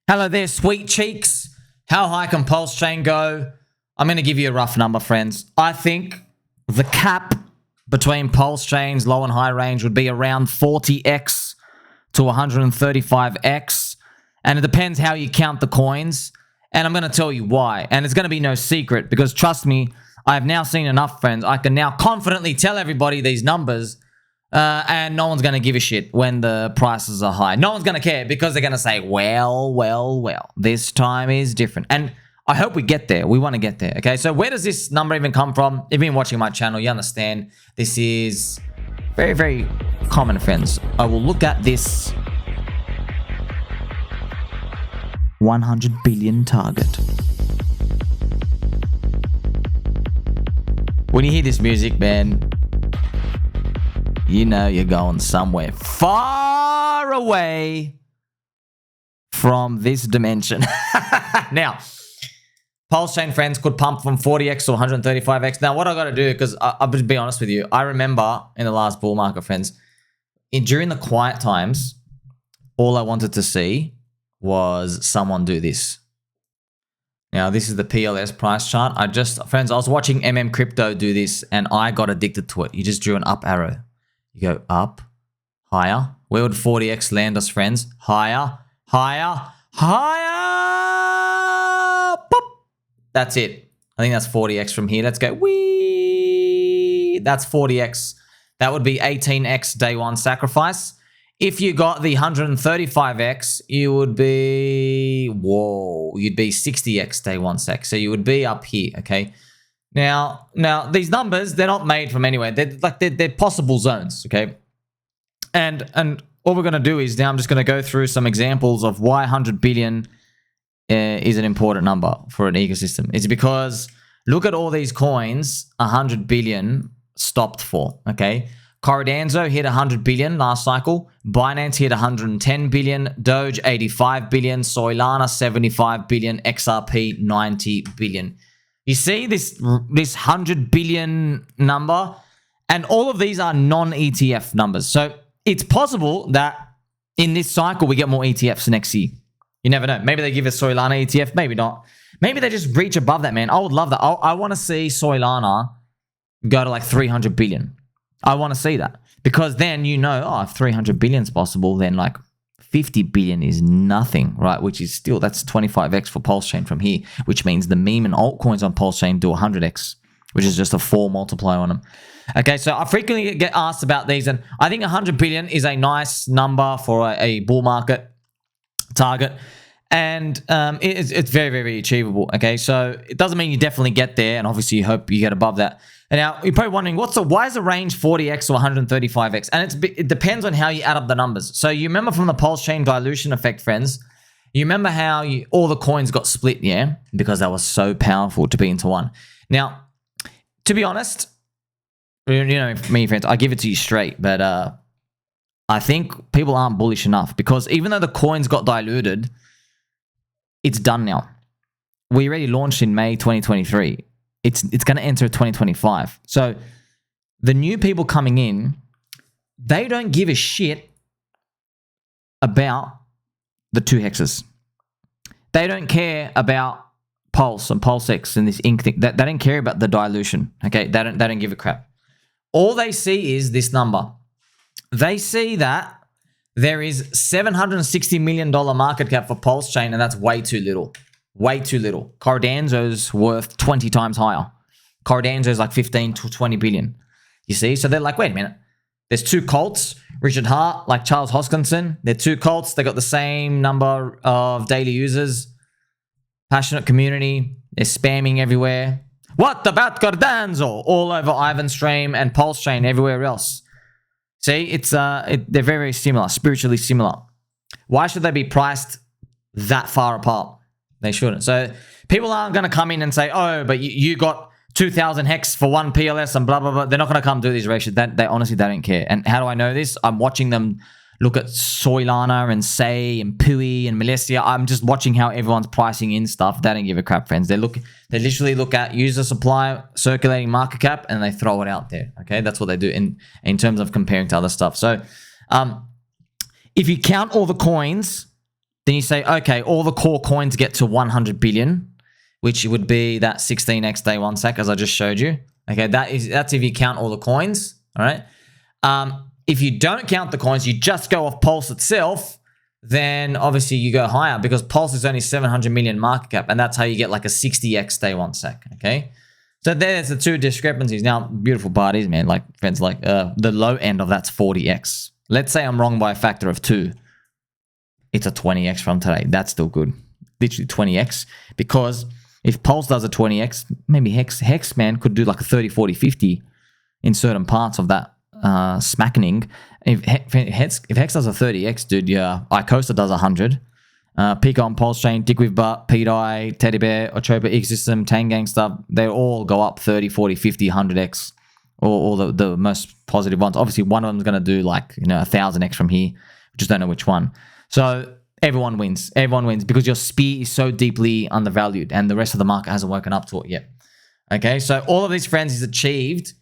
Hello there, sweet cheeks. How high can PulseChain go? I'm going to give you a rough number, friends. I think the cap between PulseChain's low and high range would be around 40x to 135x. And it depends how you count the coins. And I'm going to tell you why. And it's going to be no secret because trust me, I've now seen enough, friends. I can now confidently tell everybody these numbers. And no one's going to give a shit when the prices are high. No one's going to care because they're going to say, well, this time is different. And I hope we get there. We want to get there. Okay, so where does this number even come from? If you've been watching my channel, you understand this is very, very common, friends. I will look at this 100 billion target. When you hear this music, man, you know you're going somewhere far away from this dimension. Now, PulseChain, friends, could pump from 40x to 135x. Now, what I got to do, because I'll just be honest with you, I remember in the last bull market, friends, during the quiet times, all I wanted to see was someone do this. Now, this is the PLS price chart. Friends, I was watching Crypto do this, and I got addicted to it. You just drew an up arrow. You go up, higher. Where would 40x land us, friends? Higher, higher, higher. Boop. That's it. I think that's 40x from here. Let's go. Whee! That's 40x. That would be 18x day one sacrifice. If you got the 135x, you would be, you'd be 60x day one sec. So you would be up here, okay? Now these numbers, they're not made from anywhere. They're possible zones, okay? And all we're going to do is now I'm just going to go through some examples of why 100 billion is an important number for an ecosystem. It's because look at all these coins 100 billion stopped for, okay? Cardanzo hit 100 billion last cycle. Binance hit 110 billion. Doge 85 billion. Solana 75 billion. XRP 90 billion. You see this 100 billion number, and all of these are non-ETF numbers. So it's possible that in this cycle we get more ETFs next year. You never know. Maybe they give us Solana ETF, maybe not. Maybe they just reach above that, man. I would love that. I want to see Solana go to like 300 billion. I want to see that because then you know, if 300 billion is possible, then like 50 billion is nothing, right? Which is still, that's 25x for PulseChain from here, which means the meme and altcoins on PulseChain do 100x, which is just a 4 multiplier on them. Okay, so I frequently get asked about these, and I think 100 billion is a nice number for a bull market target, and it's very, very achievable. Okay, so it doesn't mean you definitely get there, and obviously you hope you get above that. And now you're probably wondering, why is the range 40x or 135x? And it depends on how you add up the numbers. So you remember from the PulseChain dilution effect, friends, you remember how all the coins got split, yeah? Because that was so powerful to be into one. Now, to be honest, you know me, friends, I give it to you straight, but I think people aren't bullish enough because even though the coins got diluted, it's done now. We already launched in May 2023. It's going to enter 2025. So the new people coming in, they don't give a shit about the 2 hexes. They don't care about Pulse and PulseX and this ink thing. They don't care about the dilution. Okay, they don't give a crap. All they see is this number. They see that there is $760 million market cap for PulseChain, and that's way too little. Way too little. Cardanzo's worth 20 times higher. Cardanzo's like 15 to 20 billion. You see? So they're like, wait a minute. There's 2 cults. Richard Hart, like Charles Hoskinson. They're 2 cults. They got the same number of daily users. Passionate community. They're spamming everywhere. What about Cardanzo? All over Ivan's stream and PulseChain everywhere else. See? They're very, very similar. Spiritually similar. Why should they be priced that far apart? They shouldn't. So people aren't going to come in and say, oh, but you got 2,000 hex for 1 PLS and blah, blah, blah. They're not going to come do these ratios. They honestly, they don't care. And how do I know this? I'm watching them look at Solana and Say and Pui and Melessia. I'm just watching how everyone's pricing in stuff. They don't give a crap, friends. They literally look at user supply, circulating market cap, and they throw it out there. Okay, that's what they do in terms of comparing to other stuff. So if you count all the coins Then you say, okay, all the core coins get to 100 billion, which would be that 16x day one sack, as I just showed you. Okay, that's if you count all the coins, all right? If you don't count the coins, you just go off Pulse itself, then obviously you go higher because Pulse is only 700 million market cap, and that's how you get like a 60x day one sack, okay? So there's the two discrepancies. Now, beautiful parties, man, like friends, like the low end of that's 40x. Let's say I'm wrong by a factor of 2. It's a 20x from today. That's still good. Literally 20x. Because if Pulse does a 20x, maybe Hex man, could do like a 30, 40, 50 in certain parts of that smackening. If Hex does a 30x, dude, yeah, Icosa does 100. Pico on PulseChain, Dick with Butt, P-Dye, Teddy Bear, Ochopa, Ecosystem, Tangang stuff, they all go up 30, 40, 50, 100x. All the most positive ones. Obviously, one of them is going to do like, 1,000x from here. Just don't know which one. So everyone wins. Everyone wins because your spear is so deeply undervalued and the rest of the market hasn't woken up to it yet. Okay, so all of these, friends, is achieved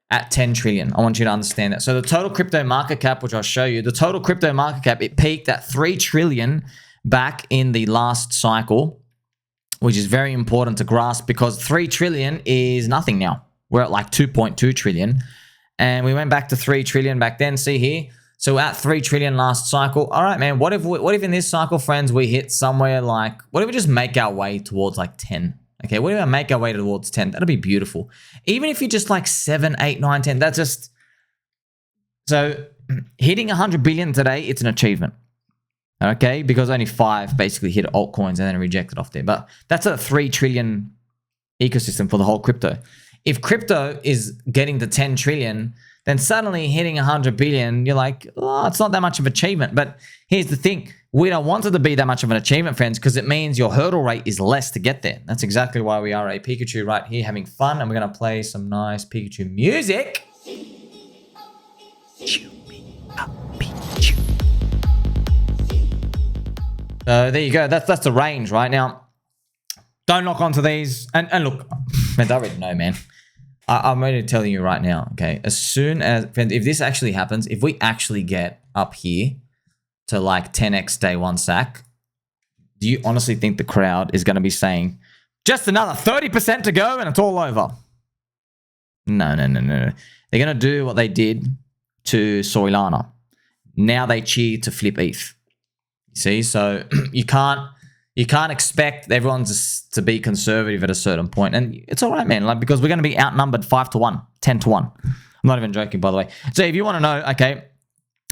at 10 trillion. I want you to understand that. So the total crypto market cap, which I'll show you, the total crypto market cap, it peaked at 3 trillion back in the last cycle, which is very important to grasp because 3 trillion is nothing now. We're at like 2.2 trillion. And we went back to 3 trillion back then. See here? So at 3 trillion last cycle. All right, man. What if in this cycle, friends, we hit somewhere like, what if we just make our way towards like 10? Okay, what if we make our way towards 10? That'll be beautiful. Even if you're just like 7, 8, 9, 10, that's just... So hitting 100 billion today, it's an achievement. Okay, because only 5 basically hit altcoins and then rejected off there. But that's a 3 trillion ecosystem for the whole crypto. If crypto is getting to 10 trillion, then suddenly hitting 100 billion, you're like, oh, it's not that much of an achievement. But here's the thing. We don't want it to be that much of an achievement, friends, because it means your hurdle rate is less to get there. That's exactly why we are a Pikachu right here having fun. And we're going to play some nice Pikachu music. So there you go. That's the range right now. Don't lock onto these. And look, friends, I already know, man. I'm ready to tell you right now, okay? As soon as, friends, if this actually happens, if we actually get up here to like 10x day one sack, do you honestly think the crowd is going to be saying, just another 30% to go and it's all over? No. They're going to do what they did to Soilana. Now they cheer to flip ETH. See, so you can't expect everyone to be conservative at a certain point. And it's all right, man, like, because we're going to be outnumbered 5-1, 10-1. I'm not even joking, by the way. So if you want to know, okay,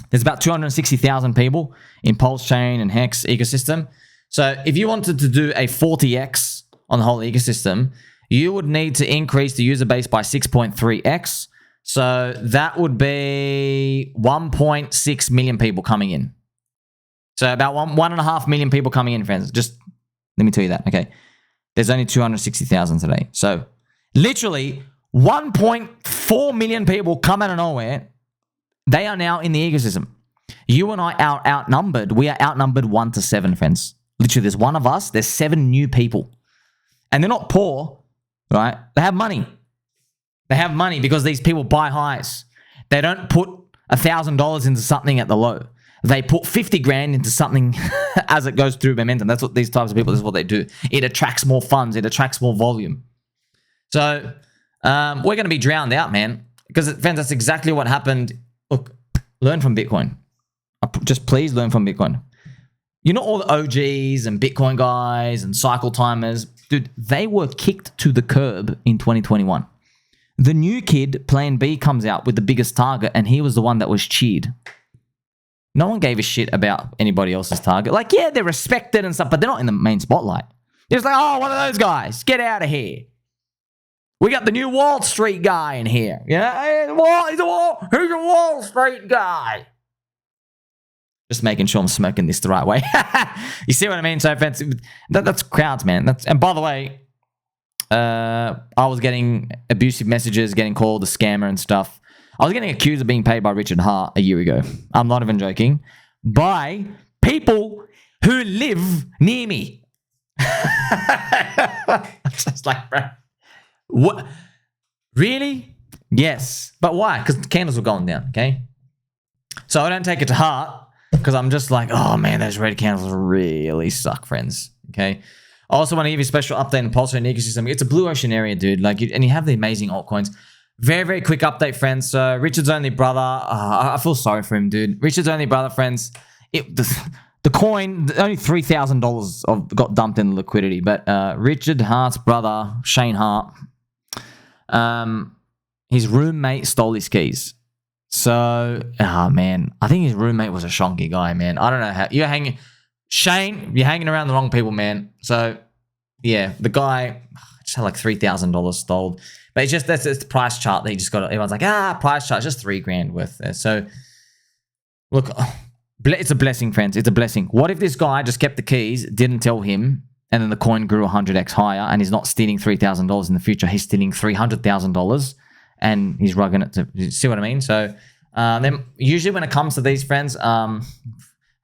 there's about 260,000 people in PulseChain and HEX ecosystem. So if you wanted to do a 40x on the whole ecosystem, you would need to increase the user base by 6.3x. So that would be 1.6 million people coming in. So about 1.5 million people coming in, friends. Just let me tell you that, okay? There's only 260,000 today. So literally 1.4 million people come out of nowhere. They are now in the ecosystem. You and I are outnumbered. We are outnumbered 1-7, friends. Literally, there's one of us. There's 7 new people. And they're not poor, right? They have money. They have money because these people buy highs. They don't put $1,000 into something at the low. They put 50 grand into something as it goes through momentum. That's what these types of people, this is what they do. It attracts more funds. It attracts more volume. So we're going to be drowned out, man. Because, friends, that's exactly what happened. Look, learn from Bitcoin. Just please learn from Bitcoin. You know all the OGs and Bitcoin guys and cycle timers? Dude, they were kicked to the curb in 2021. The new kid, Plan B, comes out with the biggest target, and he was the one that was cheered. No one gave a shit about anybody else's target. Like, yeah, they're respected and stuff, but they're not in the main spotlight. They're just like, oh, one of those guys. Get out of here. We got the new Wall Street guy in here. Yeah, he's a Wall Street guy. Just making sure I'm smoking this the right way. You see what I mean? So, friends, that's crowds, man. And by the way, I was getting abusive messages, getting called a scammer and stuff. I was getting accused of being paid by Richard Hart a year ago. I'm not even joking. By people who live near me. Just like, bro. What? Really? Yes. But why? Because the candles were going down, okay? So I don't take it to heart. because I'm just like, oh man, those red candles really suck, friends. Okay. I also want to give you a special update on PulseChain ecosystem. It's a blue ocean area, dude. Like, and you have the amazing altcoins. Very, very quick update, friends. So Richard's only brother. I feel sorry for him, dude. Richard's only brother, friends. The coin, only $3,000 got dumped in liquidity. But Richard Hart's brother, Shane Hart, his roommate stole his keys. So, man, I think his roommate was a shonky guy, man. I don't know how you're hanging. Shane, you're hanging around the wrong people, man. So, yeah, the guy just had like $3,000 stole. But it's just, that's the price chart that he just got. Everyone's like, price chart, just $3,000 worth there. So, look, it's a blessing, friends. It's a blessing. What if this guy just kept the keys, didn't tell him, and then the coin grew 100x higher, and he's not stealing $3,000 in the future. He's stealing $300,000, and he's rugging it to, see what I mean? So, then usually when it comes to these, friends,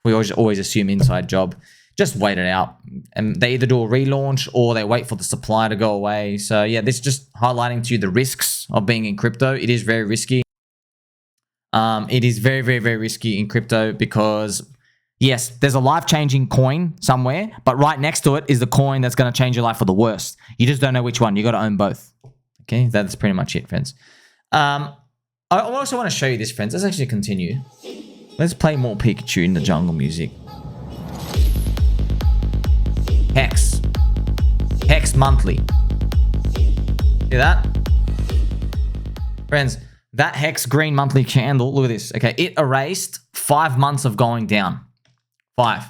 we always assume inside job. Just wait it out. And they either do a relaunch or they wait for the supply to go away. So yeah, this is just highlighting to you the risks of being in crypto. It is very risky. It is very, very, very risky in crypto because yes, there's a life-changing coin somewhere, but right next to it is the coin that's going to change your life for the worst. You just don't know which one. You got to own both. Okay, that's pretty much it, friends. I also want to show you this, friends. Let's actually continue. Let's play more Pikachu in the jungle music. HEX. HEX monthly. See that? Friends, that HEX green monthly candle, look at this. Okay, it erased 5 months of going down. 5.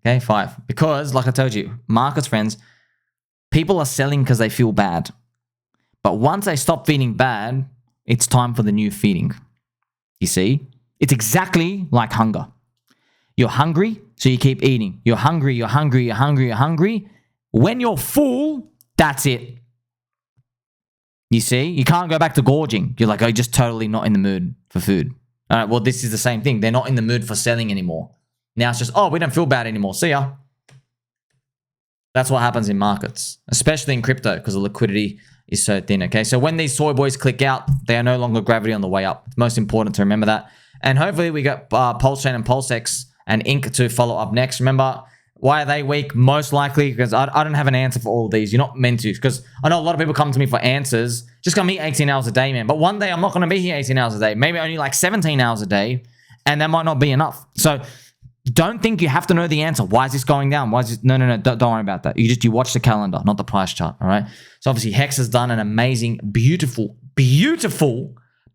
Okay, 5. Because, like I told you, markets, friends, people are selling because they feel bad. But once they stop feeling bad, it's time for the new feeding. You see? It's exactly like hunger. You're hungry, so you keep eating. You're hungry, you're hungry, you're hungry, you're hungry. When you're full, that's it. You see? You can't go back to gorging. You're like, oh, you're just totally not in the mood for food. All right, well, this is the same thing. They're not in the mood for selling anymore. Now it's just, oh, we don't feel bad anymore. See ya. That's what happens in markets, especially in crypto because the liquidity is so thin, okay? So when these soy boys click out, they are no longer gravity on the way up. It's most important to remember that. And hopefully we got PulseChain and PulseX and Inc to follow up next. Remember, why are they weak? Most likely because I don't have an answer for all of these. You're not meant to, because I know a lot of people come to me for answers. Just gonna meet 18 hours a day, man. But one day I'm not gonna be here 18 hours a day. Maybe only like 17 hours a day, and that might not be enough. So don't think you have to know the answer. Why is this going down? Why is this? No. Don't worry about that. You watch the calendar, not the price chart. All right. So obviously HEX has done an amazing, beautiful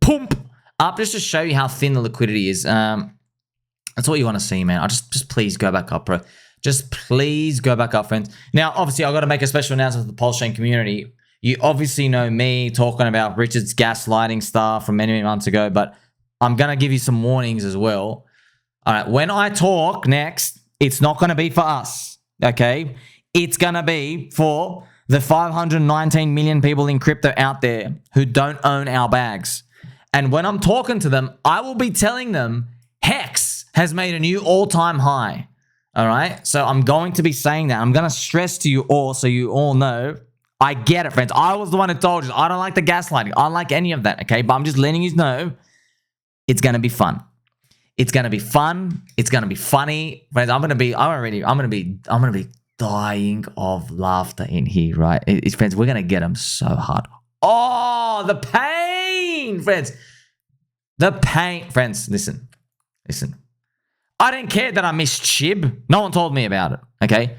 pump up just to show you how thin the liquidity is. That's what you want to see, man. Just please go back up, bro. Just please go back up, friends. Now, obviously, I've got to make a special announcement to the PulseChain community. You obviously know me talking about Richard's gaslighting stuff from many months ago, but I'm going to give you some warnings as well. All right, when I talk next, it's not going to be for us, okay? It's going to be for the 519 million people in crypto out there who don't own our bags. And when I'm talking to them, I will be telling them HEX has made a new all-time high. All right? So I'm going to be saying that. I'm going to stress to you all so you all know. I get it, friends. I was the one who told you. I don't like the gaslighting. I don't like any of that, okay? But I'm just letting you know it's going to be fun. It's going to be fun. It's going to be funny. Friends, I'm going to be dying of laughter in here, right? Friends, we're going to get them so hard. Oh, the pain, friends. The pain. Friends, listen. I didn't care that I missed SHIB. No one told me about it, okay?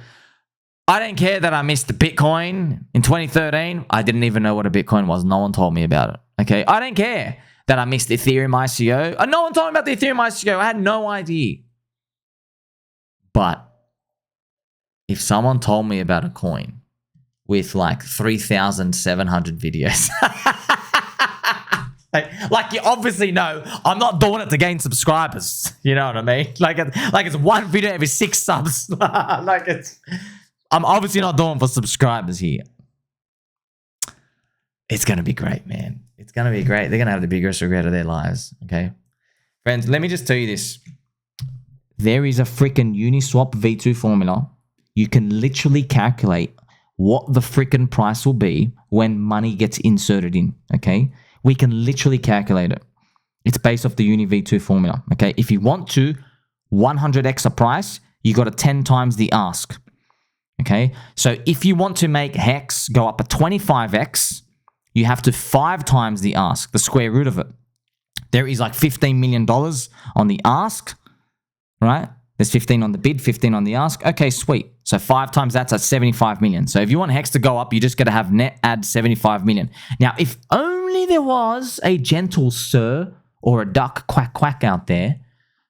I didn't care that I missed Bitcoin in 2013. I didn't even know what a Bitcoin was. No one told me about it, okay? I didn't care that I missed Ethereum ICO. No one told me about the Ethereum ICO. I had no idea. But if someone told me about a coin with like 3,700 videos... Like you obviously know I'm not doing it to gain subscribers. You know what I mean? Like it's one video every 6 subs. I'm obviously not doing it for subscribers here. It's going to be great, man. It's going to be great. They're going to have the biggest regret of their lives. Okay. Friends, let me just tell you this. There is a freaking Uniswap V2 formula. You can literally calculate what the freaking price will be when money gets inserted in. Okay. We can literally calculate it. It's based off the Uni V2 formula, okay? If you want to 100x a price, you got to 10 times the ask, okay? So if you want to make HEX go up a 25x, you have to 5 times the ask, the square root of it. There is like $15 million on the ask, right? There's 15 on the bid, 15 on the ask. Okay, sweet. So 5 times that's at 75 million. So if you want HEX to go up, you just got to have net add 75 million. Now, if only there was a gentle sir or a duck quack quack out there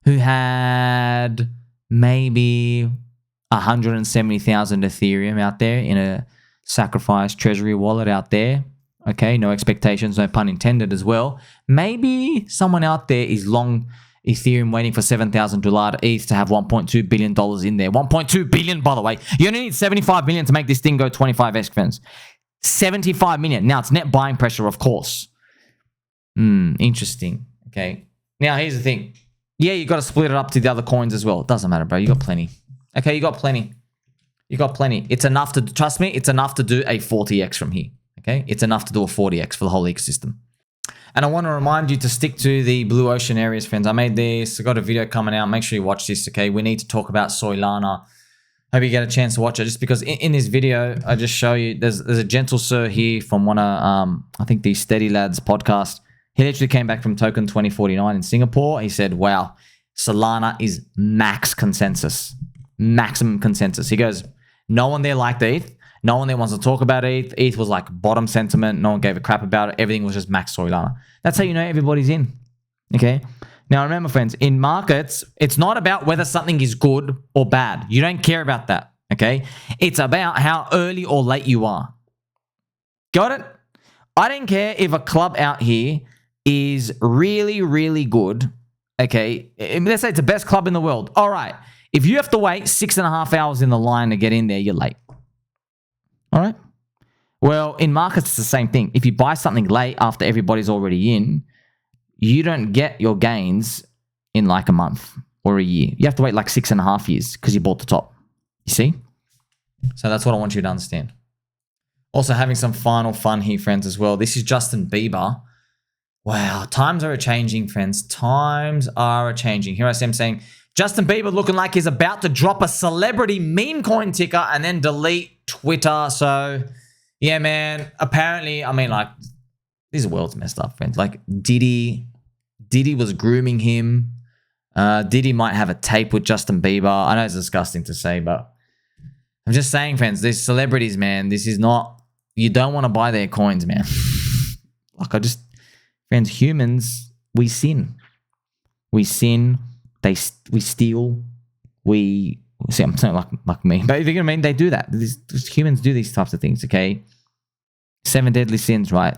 who had maybe 170,000 Ethereum out there in a sacrifice treasury wallet out there. Okay, no expectations, no pun intended as well. Maybe someone out there is long Ethereum waiting for $7,000 ETH to have $1.2 billion in there. $1.2 billion, by the way. You only need 75 million to make this thing go 25x, friends. 75 million. Now, it's net buying pressure, of course. Interesting. Okay. Now, here's the thing. Yeah, you got to split it up to the other coins as well. It doesn't matter, bro. You got plenty. Okay, you got plenty. You got plenty. It's enough to, trust me, it's enough to do a 40x from here. Okay? It's enough to do a 40x for the whole ecosystem. And I want to remind you to stick to the blue ocean areas, friends. I made this. I got a video coming out. Make sure you watch this, okay? We need to talk about Solana. Hope you get a chance to watch it. Just because in this video, I just show you, there's a gentle sir here from one of, I think the Steady Lads podcast. He literally came back from Token 2049 in Singapore. He said, wow, Solana is max consensus. Maximum consensus. He goes, no one there liked ETH. No one there wants to talk about ETH. ETH was like bottom sentiment. No one gave a crap about it. Everything was just max Solana. That's how you know everybody's in. Okay? Now remember, friends, in markets, it's not about whether something is good or bad. You don't care about that. Okay? It's about how early or late you are. Got it? I don't care if a club out here is really, really good. Okay? Let's say it's the best club in the world. All right. If you have to wait 6.5 hours in the line to get in there, you're late. All right. Well, in markets, it's the same thing. If you buy something late after everybody's already in, you don't get your gains in like a month or a year. You have to wait like 6.5 years because you bought the top. You see? So that's what I want you to understand. Also, having some final fun here, friends, as well. This is Justin Bieber. Wow. Times are a-changing, friends. Times are a-changing. Here I am saying, Justin Bieber looking like he's about to drop a celebrity meme coin ticker and then delete Twitter. So, yeah, man. Apparently, I mean, like, this world's messed up, friends. Like, Diddy was grooming him. Diddy might have a tape with Justin Bieber. I know it's disgusting to say, but I'm just saying, friends, these celebrities, man, this is not, you don't want to buy their coins, man. Like, friends, humans, we sin. We sin. We steal. We see. I'm saying like me, but if you're gonna mean they do that. Humans do these types of things. Okay, 7 deadly sins, right?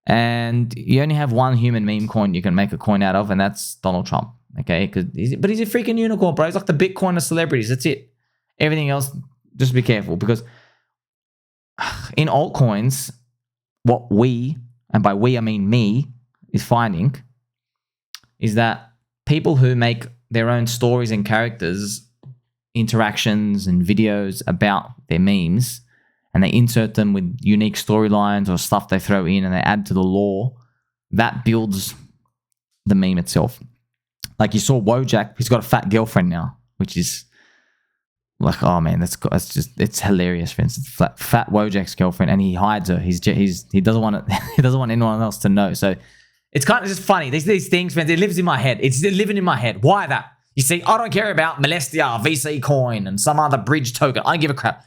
And you only have one human meme coin you can make a coin out of, and that's Donald Trump. Okay, but he's a freaking unicorn, bro. He's like the Bitcoin of celebrities. That's it. Everything else, just be careful because in altcoins, what we, and by we I mean me, is finding is that people who make their own stories and characters, interactions and videos about their memes, and they insert them with unique storylines or stuff they throw in and they add to the lore, that builds the meme itself. Like you saw Wojak, he's got a fat girlfriend now, which is like, oh man, it's hilarious, for instance. Fat Wojak's girlfriend, and he hides her. He doesn't want it, he doesn't want anyone else to know. So it's kind of just funny. These things, man, it lives in my head. It's living in my head. Why that? You see, I don't care about Molestia, VC coin, and some other bridge token. I don't give a crap.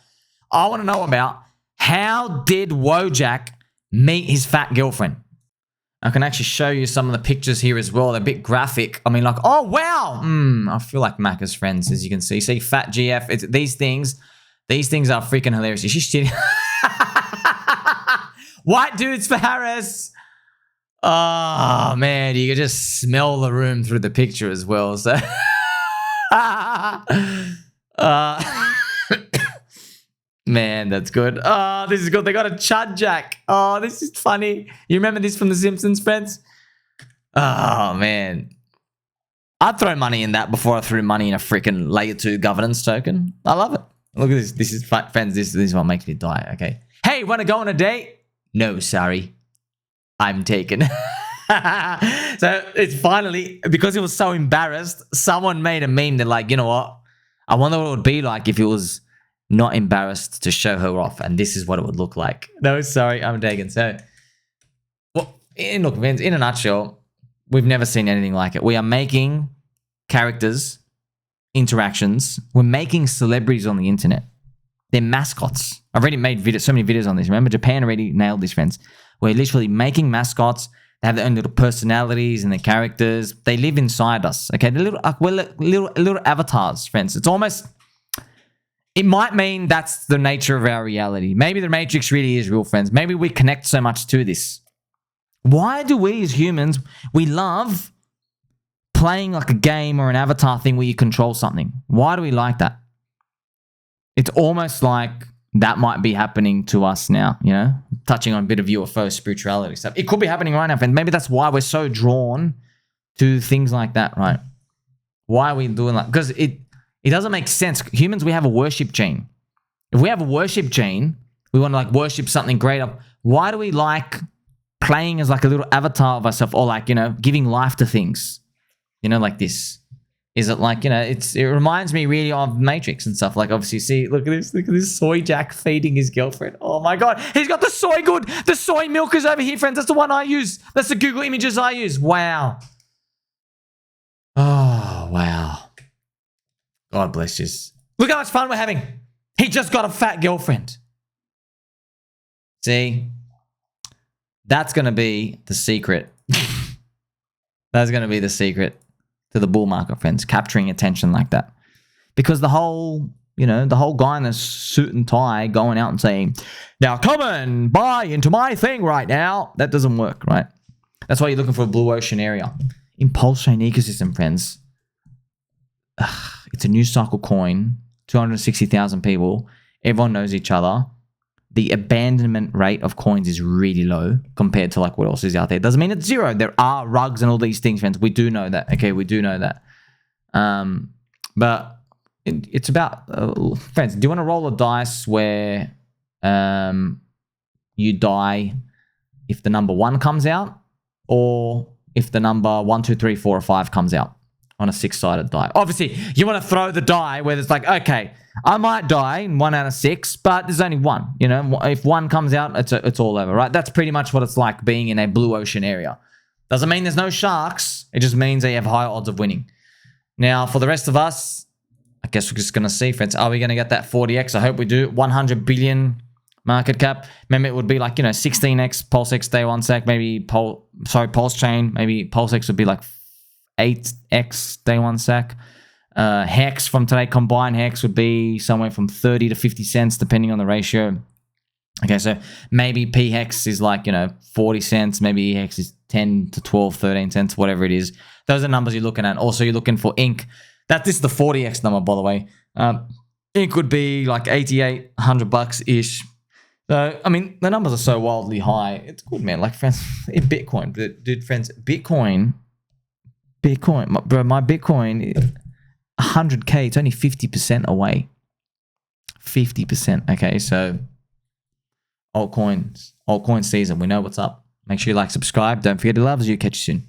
I want to know about how did Wojak meet his fat girlfriend? I can actually show you some of the pictures here as well. They're a bit graphic. I mean, like, oh, wow. I feel like Macca's friends, as you can see. See, fat GF. These things are freaking hilarious. Is she shitting? White dudes for Harris. Oh, man, you can just smell the room through the picture as well. So, man, that's good. Oh, this is good. They got a Chud Jack. Oh, this is funny. You remember this from The Simpsons, friends? Oh, man. I'd throw money in that before I threw money in a freaking layer 2 governance token. I love it. Look at this. This is, friends, this is what makes me die, okay? Hey, want to go on a date? No, sorry. I'm taken. So it's finally, because it was so embarrassed, someone made a meme. They're like, you know what? I wonder what it would be like if it was not embarrassed to show her off. And this is what it would look like. No, sorry, I'm taken. So, well, look, Vince, in a nutshell, we've never seen anything like it. We are making characters, interactions. We're making celebrities on the internet. They're mascots. I've already made so many videos on this. Remember, Japan already nailed this, friends. We're literally making mascots. They have their own little personalities and their characters. They live inside us. Okay, we're little avatars, friends. It's almost. It might mean that's the nature of our reality. Maybe the Matrix really is real, friends. Maybe we connect so much to this. Why do we as humans, we love playing like a game or an avatar thing where you control something? Why do we like that? It's almost like that might be happening to us now, you know? Touching on a bit of UFO spirituality stuff. It could be happening right now, friends. Maybe that's why we're so drawn to things like that, right? Why are we doing that? Because it doesn't make sense. Humans, we have a worship chain. If we have a worship chain, we want to like worship something greater. Why do we like playing as like a little avatar of ourselves, or like, you know, giving life to things, you know, like this? Is it like, you know, it reminds me really of Matrix and stuff. Like, obviously, see, look at this Wojak feeding his girlfriend. Oh my God, he's got the soy good. The soy milk is over here, friends. That's the one I use. That's the Google images I use. Wow. Oh, wow. God bless you. Look how much fun we're having. He just got a fat girlfriend. See? That's going to be the secret. That's going to be the secret to the bull market, friends. Capturing attention like that. Because the whole, you know, the whole guy in a suit and tie going out and saying, now come and buy into my thing right now. That doesn't work, right? That's why you're looking for a blue ocean area. In PulseChain ecosystem, friends, it's a new cycle coin, 260,000 people. Everyone knows each other. The abandonment rate of coins is really low compared to like what else is out there. Doesn't mean it's zero. There are rugs and all these things, friends. We do know that. Okay, we do know that. But it's about friends. Do you want to roll a dice where you die if the number 1 comes out, or if the number 1, 2, 3, 4, or 5 comes out on a 6-sided die? Obviously, you want to throw the die where it's like, okay, I might die in 1 out of 6, but there's only 1. You know, if 1 comes out, it's all over, right? That's pretty much what it's like being in a blue ocean area. Doesn't mean there's no sharks. It just means they have higher odds of winning. Now, for the rest of us, I guess we're just going to see, friends. Are we going to get that 40x? I hope we do. 100 billion market cap. Remember, it would be like, you know, 16x PulseX day 1 sec. Maybe PulseChain. Maybe PulseX would be like 8x day 1 sec. HEX from today, combined HEX would be somewhere from 30 to 50 cents, depending on the ratio. Okay, so maybe PHEX is like, you know, 40 cents. Maybe EHEX is 10 to 12, 13 cents, whatever it is. Those are numbers you're looking at. Also, you're looking for INC. This is the 40x number, by the way. INC would be like 88, $100-ish. So, I mean, the numbers are so wildly high. It's good, man. Like, friends, in Bitcoin. Dude, friends, Bitcoin, bro, my Bitcoin, 100K, it's only 50% away. 50%. Okay, so altcoin season. We know what's up. Make sure you like, subscribe. Don't forget to love us. You catch you soon.